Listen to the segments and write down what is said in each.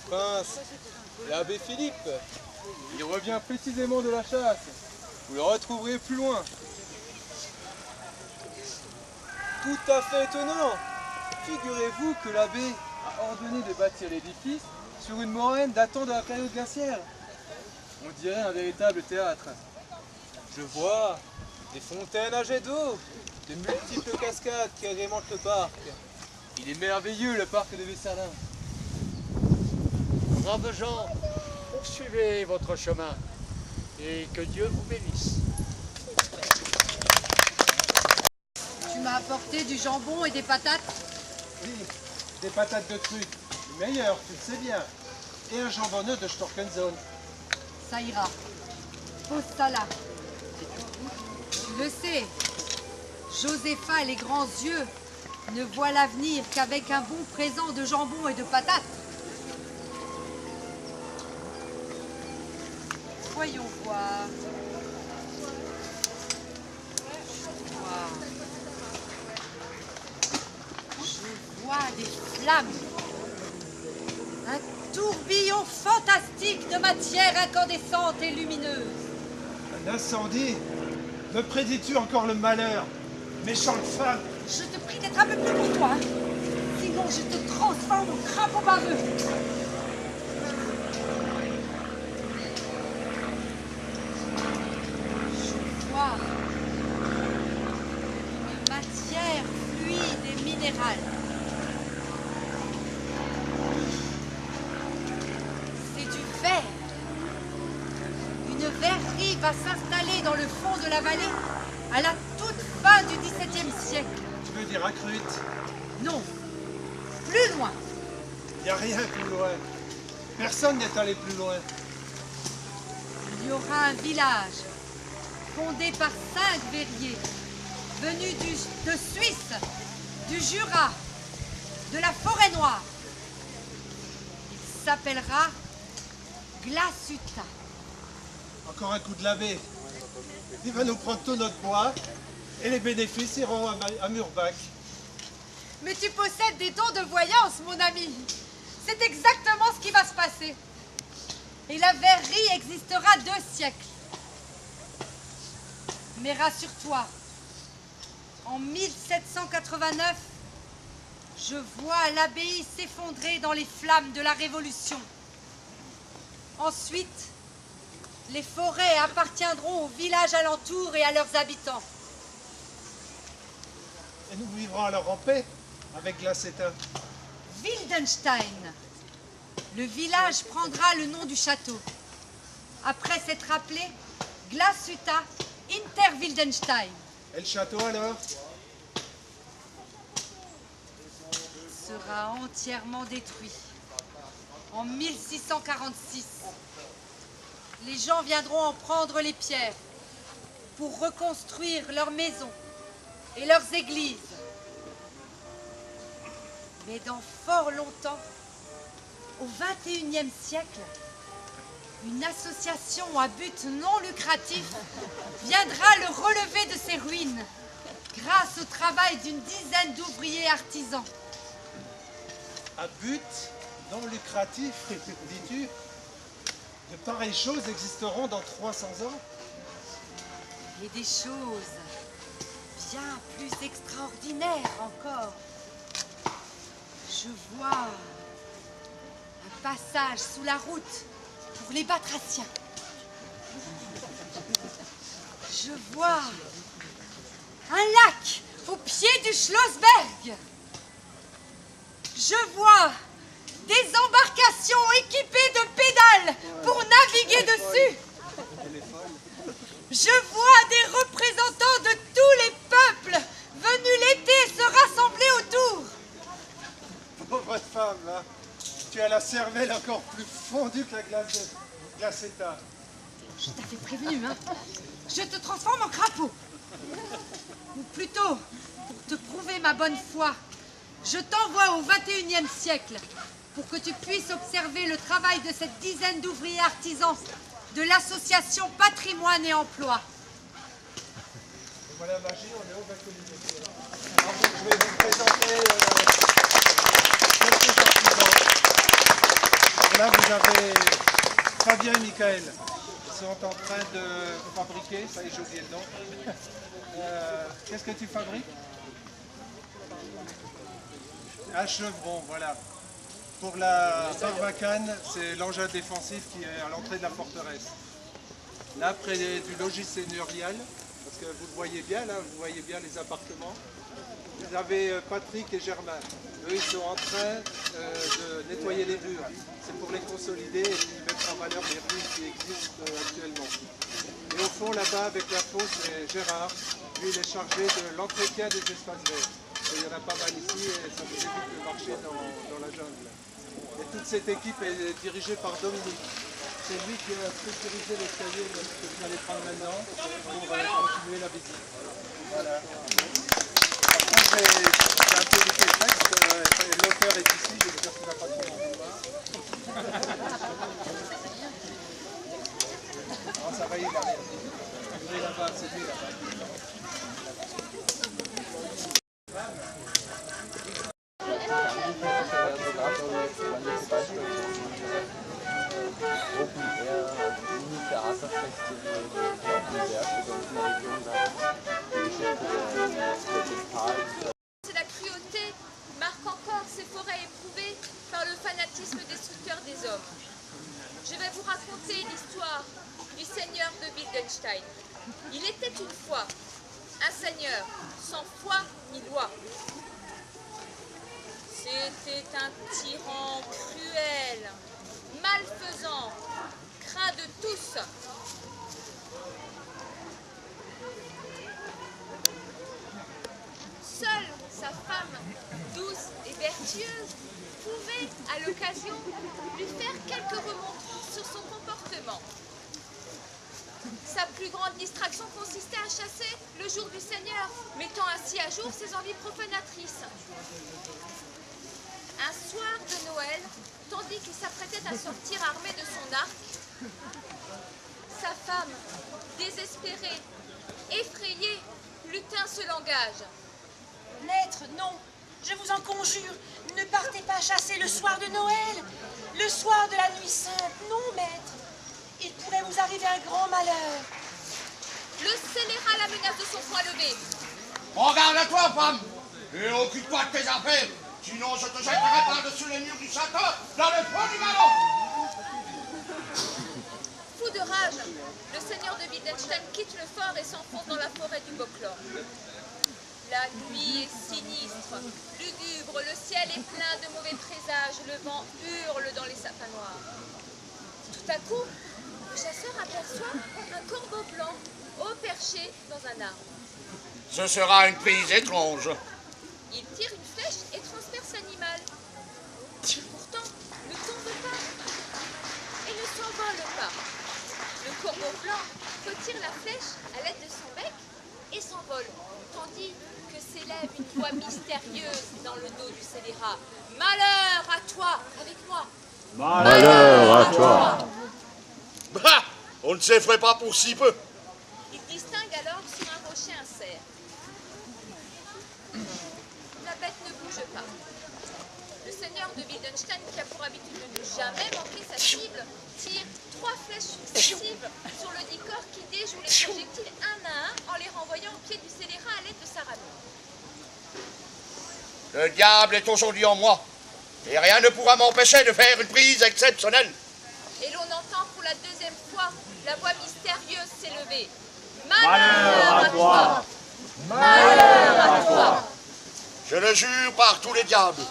prince, l'abbé Philippe. Il revient précisément de la chasse. Vous le retrouverez plus loin. Tout à fait étonnant. Figurez-vous que l'abbé a ordonné de bâtir l'édifice sur une moraine datant de la période glaciaire. On dirait un véritable théâtre. Je vois des fontaines à jet d'eau, de multiples cascades qui agrémentent le parc. Il est merveilleux, le parc de Vesserlin. Braves gens, poursuivez votre chemin et que Dieu vous bénisse. Tu m'as apporté du jambon et des patates? Oui, des patates de truc. Le meilleur, tu le sais bien. Et un jambonneux de Storkenzone. Ça ira. Pose ça là. Tu le sais, Josépha les grands yeux ne voit l'avenir qu'avec un bon présent de jambon et de patates. Voyons voir. Je vois des flammes. Un tourbillon fantastique de matière incandescente et lumineuse. Un incendie? Me prédis-tu encore le malheur? Méchante femme! Je te prie d'être un peu plus courtois, hein. Sinon je te transforme en crapaud baveux. Je vois une matière fluide et minérale. C'est du verre. Une verrerie va s'installer dans le fond de la vallée à la toute fin du XVIIe siècle. Tu veux dire Acruit? Non, plus loin. Il n'y a rien plus loin. Personne n'est allé plus loin. Il y aura un village fondé par 5 verriers venus de Suisse, du Jura, de la Forêt Noire. Il s'appellera Glasuta. Encore un coup de lavé. Il va nous prendre tout notre bois et les bénéfices iront à Murbach. Mais tu possèdes des dons de voyance, mon ami. C'est exactement ce qui va se passer. Et la verrerie existera 2 siècles. Mais rassure-toi, en 1789, je vois l'abbaye s'effondrer dans les flammes de la Révolution. Ensuite, les forêts appartiendront aux villages alentours et à leurs habitants. Et nous vivrons alors en paix avec Glacétin. Wildenstein. Le village prendra le nom du château. Après s'être appelé Glasuta Interwildenstein. Et le château alors? Sera entièrement détruit. En 1646. Les gens viendront en prendre les pierres pour reconstruire leurs maisons et leurs églises. Mais dans fort longtemps, au XXIe siècle, une association à but non lucratif viendra le relever de ses ruines grâce au travail d'une dizaine d'ouvriers artisans. À but non lucratif, dis-tu? De pareilles choses existeront dans 300 ans? Et des choses bien plus extraordinaires encore. Je vois un passage sous la route pour les batraciens. Je vois un lac au pied du Schlossberg. Je vois des embarcations équipées de pédales pour naviguer dessus. Je vois des représentants de tous les peuples venus l'été se rassembler autour. Pauvre femme, là. Tu as la cervelle encore plus fondue que la glace de Glacéta. Je t'avais prévenu, hein. Je te transforme en crapaud. Ou plutôt, pour te prouver ma bonne foi, je t'envoie au XXIe siècle pour que tu puisses observer le travail de cette dizaine d'ouvriers artisans de l'association Patrimoine et Emploi. Et voilà, Magie, on est au XXIe siècle. Alors, je vais vous présenter quelques artisans. là, vous avez Fabien et Michael. Ils sont en train de fabriquer, ça y est, j'ai oublié le nom. Qu'est-ce que tu fabriques? Un chevron, voilà. Pour la barbacane, c'est l'engin défensif qui est à l'entrée de la forteresse. Là, près du logis seigneurial, parce que vous le voyez bien, là, vous voyez bien les appartements. Vous avez Patrick et Germain. Eux, ils sont en train de nettoyer les murs. C'est pour les consolider et puis mettre en valeur les rues qui existent actuellement. Et au fond, là-bas, avec la fosse, c'est Gérard. Lui, il est chargé de l'entretien des espaces verts. Il y en a pas mal ici et ça vous évite de marcher dans la jungle. Et toute cette équipe est dirigée par Dominique. C'est lui qui a sécurisé l'escalier que vous allez prendre maintenant pour continuer la visite. Voilà. Après, j'ai un peu édité le texte. L'auteur est ici, j'espère qu'il ne va pas trop en vouloir. Non, ça va y aller. Il est là-bas, c'est lui là-bas. La cruauté marque encore ces forêts éprouvées par le fanatisme destructeur des hommes. Je vais vous raconter l'histoire du seigneur de Wildenstein. Il était une fois un seigneur sans foi ni loi. C'était un tyran cruel, malfaisant, craint de tous. Seule sa femme, douce et vertueuse, pouvait, à l'occasion, lui faire quelques remontrances sur son comportement. Sa plus grande distraction consistait à chasser le jour du Seigneur, mettant ainsi à jour ses envies profanatrices. Un soir de Noël, tandis qu'il s'apprêtait à sortir armé de son arc, sa femme, désespérée, effrayée, lut ce langage. Maître, non, je vous en conjure, ne partez pas chasser le soir de Noël, le soir de la nuit sainte, non, maître. Il pourrait vous arriver un grand malheur. Le scélérat la menace de son poing levé. Regarde à toi, femme, et occupe-toi de tes affaires, sinon je te jetterai par-dessus les murs du château dans le fond du ballon. Fou de rage, le seigneur de Wildenstein quitte le fort et s'enfonce dans la forêt du Boclor. La nuit est sinistre, lugubre, le ciel est plein de mauvais présages, le vent hurle dans les sapins noirs. Tout à coup, le chasseur aperçoit un corbeau blanc, haut perché dans un arbre. Ce sera une prise étrange. Il tire une flèche et transperce l'animal. Pourtant, ne tombe pas et ne s'envole pas. Le corbeau blanc retire la flèche à l'aide de son bec et s'envole, tandis que s'élève une voix mystérieuse dans le dos du scélérat. « Malheur à toi, avec moi !»« Malheur à toi !» Bah, on ne s'effraie pas pour si peu. Il distingue alors sur un rocher un cerf. La bête ne bouge pas. Le seigneur de Wildenstein, qui a pour habitude de ne jamais manquer sa cible, tire 3 flèches successives sur le dit corps qui déjoue les projectiles un à un en les renvoyant au pied du scélérat à l'aide de sa ramure. Le diable est aujourd'hui en moi, et rien ne pourra m'empêcher de faire une prise exceptionnelle. Et l'on entend pour la 2e fois la voix mystérieuse s'élever. Malheur à toi! Malheur à toi! Je le jure par tous les diables,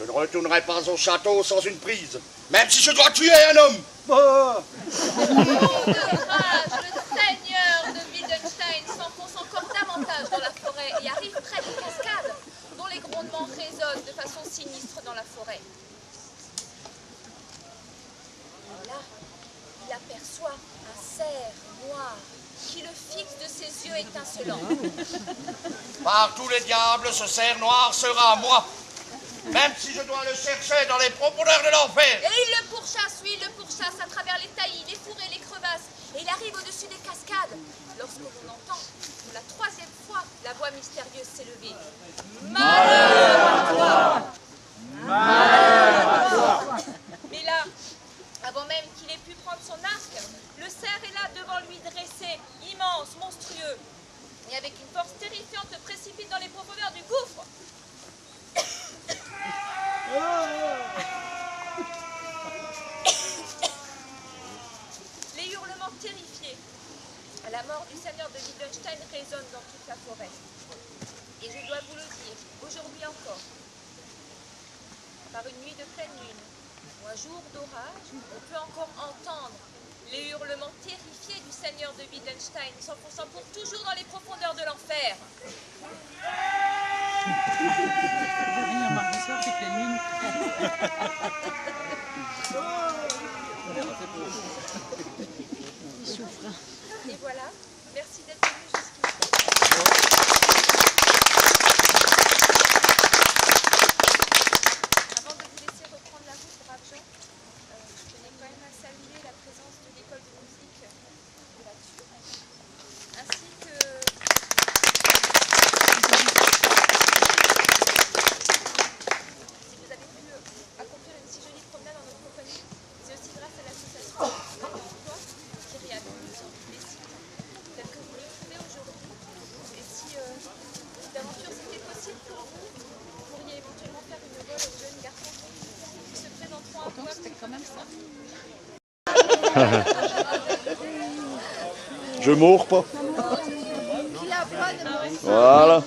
je ne retournerai pas au château sans une prise, même si je dois tuer un homme. Fou de rage, le seigneur de Wildenstein s'enfonce encore davantage dans la forêt et arrive près d'une cascade dont les grondements résonnent de façon sinistre dans la forêt. Et là, il aperçoit un cerf noir qui le fixe de ses yeux étincelants. Par tous les diables, ce cerf noir sera à moi, même si je dois le chercher dans les profondeurs de l'enfer. Et il le pourchasse, oui, il le pourchasse à travers les taillis, les fourrés, les crevasses. Et il arrive au-dessus des cascades, lorsque l'on entend pour la 3e fois la voix mystérieuse s'élever. Malheur à toi! Malheur à toi! Mais là, et avec une force terrifiante le précipite dans les profondeurs du gouffre. Les hurlements terrifiés à la mort du seigneur de Wittgenstein résonnent dans toute la forêt. Et je dois vous le dire, aujourd'hui encore, par une nuit de pleine lune ou un jour d'orage, on peut encore entendre les hurlements terrifiés du seigneur de Wittgenstein s'enfonçant pour toujours dans les profondeurs de l'enfer. Et voilà, merci d'être venu jusqu'ici. Avant de vous laisser reprendre la route, braves gens, je tenais quand même à saluer la présence de l'école de musique de la Ture, ainsi que si vous avez pu accomplir une si jolie promenade en notre compagnie, c'est aussi grâce à l'association d'emploi qui réhabilite les sites tels que vous le trouvez aujourd'hui. Et si d'aventure c'était possible pour vous, vous pourriez éventuellement faire une vol aux jeunes garçons qui se présenteront à vous. C'était quand même ça. Je mords pas. Voilà.